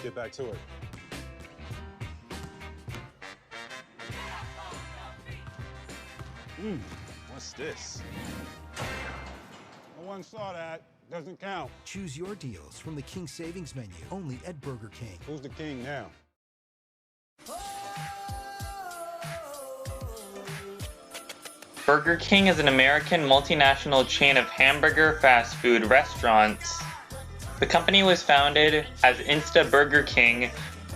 get back to it. What's this? No one saw that. Doesn't count. Choose your deals from the King Savings menu, only at Burger King. Who's the king now? Burger King is an American multinational chain of hamburger fast food restaurants. The company was founded as Insta-Burger King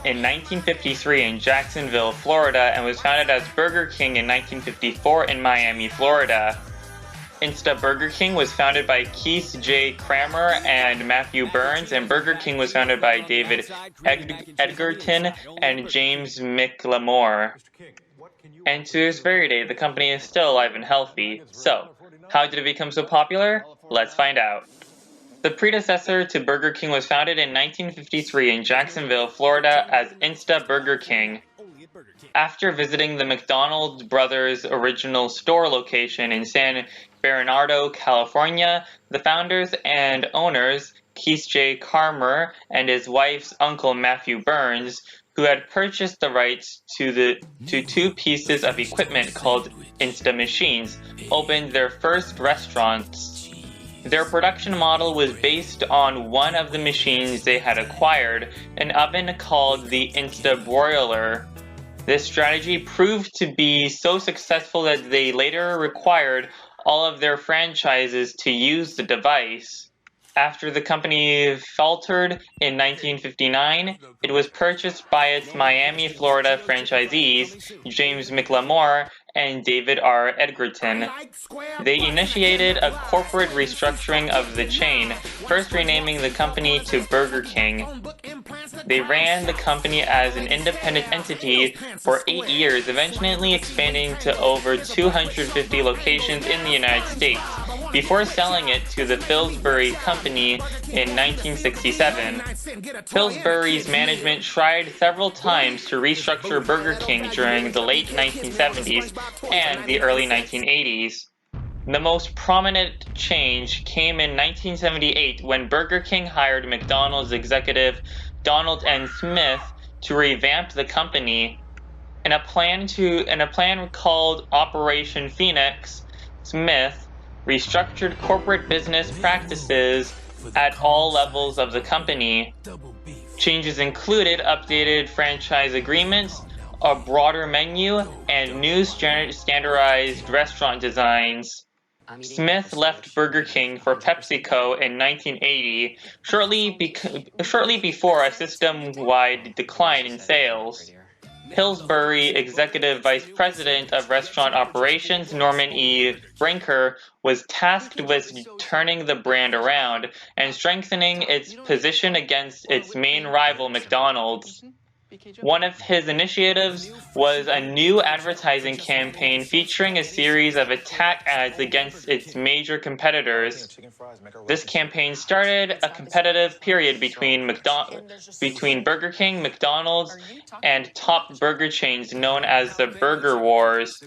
in 1953 in Jacksonville, Florida, and was founded as Burger King in 1954 in Miami, Florida. Insta-Burger King was founded by Keith J. Kramer and Matthew Burns, and Burger King was founded by David Edgerton and James McLamore. And to this very day, the company is still alive and healthy. So, how did it become so popular? Let's find out. The predecessor to Burger King was founded in 1953 in Jacksonville, Florida as Insta-Burger King. After visiting the McDonald's brothers' original store location in San Bernardino, California, the founders and owners, Keith J. Kramer and his wife's uncle Matthew Burns, who had purchased the rights to two pieces of equipment called Insta machines, opened their first restaurants. Their production model was based on one of the machines they had acquired, an oven called the Insta Broiler. This strategy proved to be so successful that they later required all of their franchises to use the device. After the company faltered in 1959, it was purchased by its Miami, Florida franchisees, James McLamore and David R. Edgerton. They initiated a corporate restructuring of the chain, first renaming the company to Burger King. They ran the company as an independent entity for 8 years, eventually expanding to over 250 locations in the United States, before selling it to the Pillsbury Company in 1967. Pillsbury's management tried several times to restructure Burger King during the late 1970s and the early 1980s. The most prominent change came in 1978 when Burger King hired McDonald's executive Donald N. Smith to revamp the company. In a plan called Operation Phoenix, Smith restructured corporate business practices at all levels of the company. Changes included updated franchise agreements, a broader menu, and new standardized restaurant designs. Smith left Burger King for PepsiCo in 1980, shortly before a system-wide decline in sales. Pillsbury Executive Vice President of Restaurant Operations Norman E. Brinker was tasked with turning the brand around and strengthening its position against its main rival McDonald's. One of his initiatives was a new advertising campaign featuring a series of attack ads against its major competitors. This campaign started a competitive period between Burger King, McDonald's, and top burger chains known as the Burger Wars.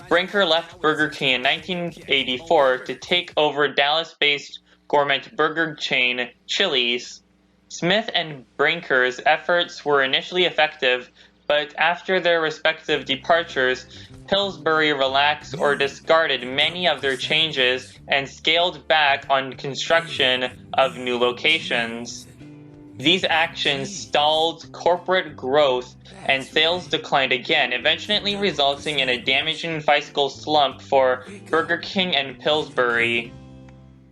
Brinker left Burger King in 1984 to take over Dallas-based gourmet burger chain Chili's. Smith and Brinker's efforts were initially effective, but after their respective departures, Pillsbury relaxed or discarded many of their changes and scaled back on construction of new locations. These actions stalled corporate growth and sales declined again, eventually resulting in a damaging fiscal slump for Burger King and Pillsbury.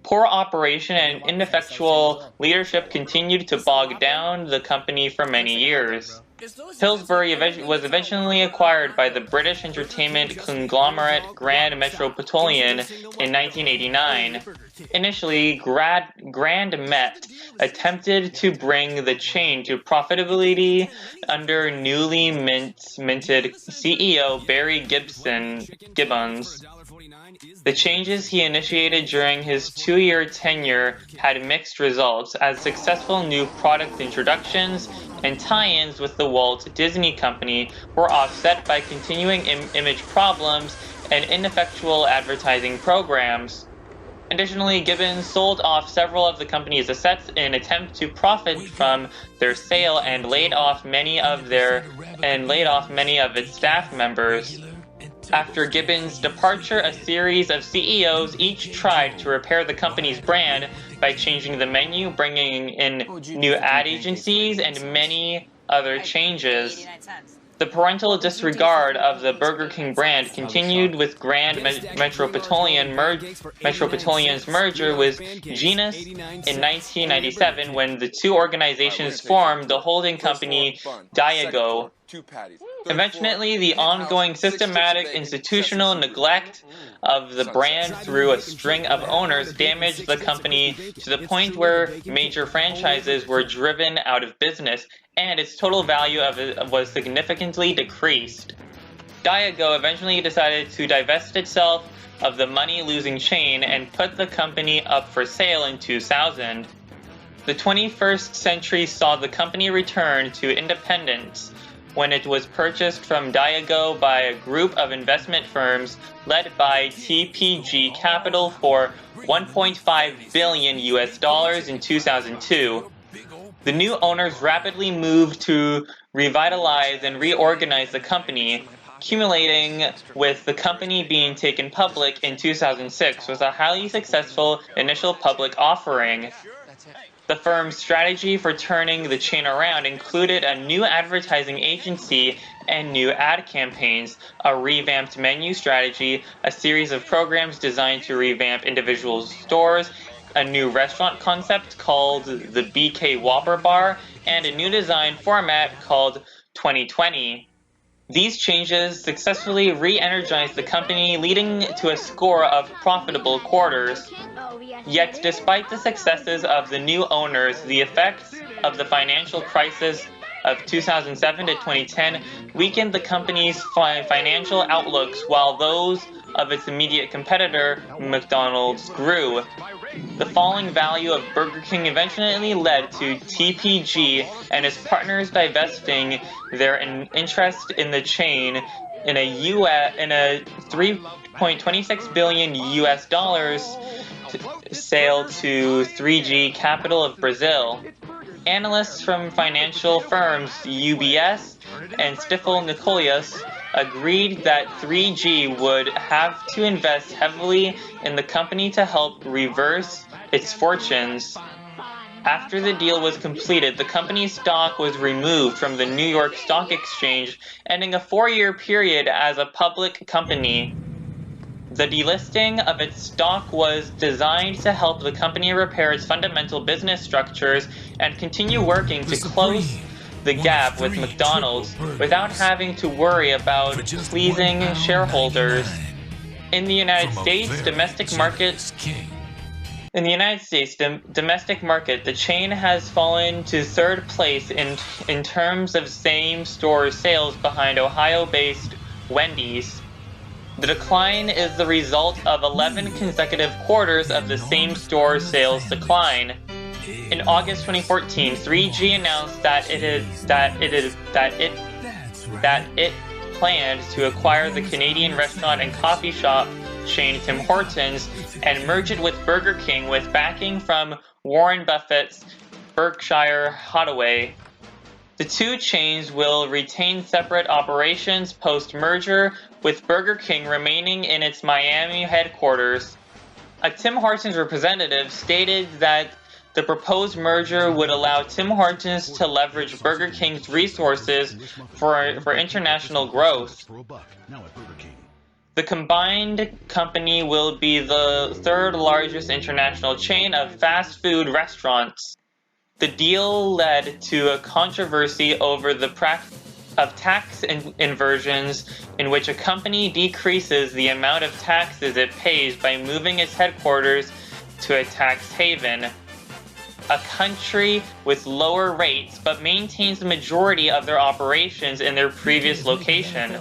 Poor operation and ineffectual leadership continued to bog down the company for many years. Pillsbury was eventually acquired by the British entertainment conglomerate Grand Metropolitan in 1989. Initially, Grand Met attempted to bring the chain to profitability under newly minted CEO Barry Gibbons. The changes he initiated during his 2-year tenure had mixed results, as successful new product introductions and tie-ins with the Walt Disney Company were offset by continuing image problems and ineffectual advertising programs. Additionally, Gibbons sold off several of the company's assets in an attempt to profit from their sale and laid off many of its staff members. After Gibbons' departure, a series of CEOs each tried to repair the company's brand by changing the menu, bringing in new ad agencies, and many other changes. The parental disregard of the Burger King brand continued with Metropolitan's merger with Genus in 1997 when the two organizations formed the holding company Diageo. Eventually, the ongoing systematic institutional neglect of the brand through a string of owners damaged the company to the point where major franchises were driven out of business, and its total value of it was significantly decreased. Diageo eventually decided to divest itself of the money-losing chain and put the company up for sale in 2000. The 21st century saw the company return to independence when it was purchased from Diageo by a group of investment firms led by TPG Capital for $1.5 billion in 2002. The new owners rapidly moved to revitalize and reorganize the company, culminating with the company being taken public in 2006 with a highly successful initial public offering. The firm's strategy for turning the chain around included a new advertising agency and new ad campaigns, a revamped menu strategy, a series of programs designed to revamp individual stores, a new restaurant concept called the BK Whopper Bar, and a new design format called 2020. These changes successfully re-energized the company, leading to a score of profitable quarters. Yet, despite the successes of the new owners, the effects of the financial crisis of 2007 to 2010 weakened the company's financial outlooks, while those of its immediate competitor, McDonald's, grew. The falling value of Burger King eventually led to TPG and its partners divesting their interest in the chain in a $3.26 billion sale to 3G Capital of Brazil. Analysts from financial firms UBS and Stifel Nicolaus agreed that 3G would have to invest heavily in the company to help reverse its fortunes. After the deal was completed, the company's stock was removed from the New York Stock Exchange, ending a 4-year period as a public company. The delisting of its stock was designed to help the company repair its fundamental business structures and continue working to close the gap with McDonald's without having to worry about pleasing shareholders. In the United States, domestic market, the chain has fallen to third place in terms of same-store sales behind Ohio-based Wendy's. The decline is the result of 11 consecutive quarters of the same-store sales decline. In August 2014, 3G announced that it planned to acquire the Canadian restaurant and coffee shop chain Tim Hortons and merge it with Burger King with backing from Warren Buffett's Berkshire Hathaway. The two chains will retain separate operations post-merger, with Burger King remaining in its Miami headquarters. A Tim Hortons representative stated that the proposed merger would allow Tim Hortons to leverage Burger King's resources for international growth. The combined company will be the third largest international chain of fast food restaurants. The deal led to a controversy over the practice of tax inversions, in which a company decreases the amount of taxes it pays by moving its headquarters to a tax haven, a country with lower rates but maintains the majority of their operations in their previous location.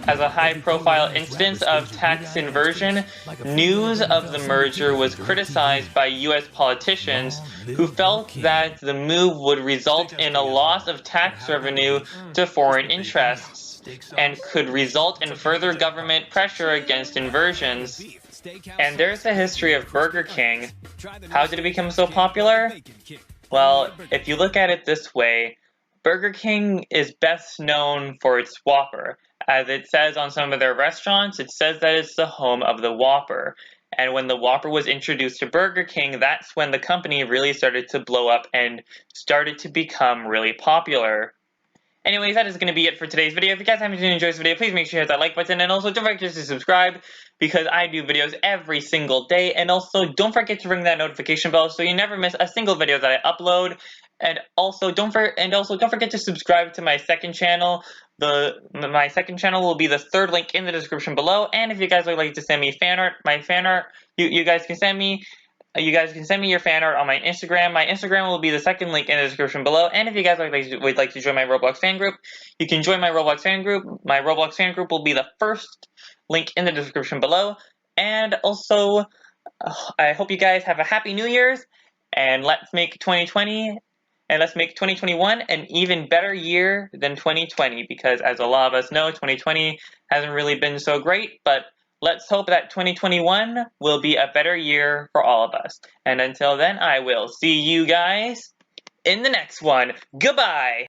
As a high-profile instance of tax inversion, news of the merger was criticized by U.S. politicians who felt that the move would result in a loss of tax revenue to foreign interests and could result in further government pressure against inversions. And there's a history of Burger King. How did it become so popular? Well, if you look at it this way, Burger King is best known for its Whopper. As it says on some of their restaurants, it says that it's the home of the Whopper. And when the Whopper was introduced to Burger King, that's when the company really started to blow up and started to become really popular. Anyways, that is going to be it for today's video. If you guys haven't enjoyed this video, please make sure you hit that like button, and also don't forget to subscribe, because I do videos every single day. And also don't forget to ring that notification bell so you never miss a single video that I upload. And also don't forget to subscribe to my second channel. My second channel will be the third link in the description below. And if you guys would like to send me fan art, you guys can send me your fan art on my Instagram. My Instagram will be the second link in the description below. And if you guys would like to join my Roblox fan group, you can join my Roblox fan group. My Roblox fan group will be the first link in the description below. And also, I hope you guys have a happy New Year's, and let's make 2020 and let's make 2021 an even better year than 2020, because as a lot of us know, 2020 hasn't really been so great, but let's hope that 2021 will be a better year for all of us. And until then, I will see you guys in the next one. Goodbye!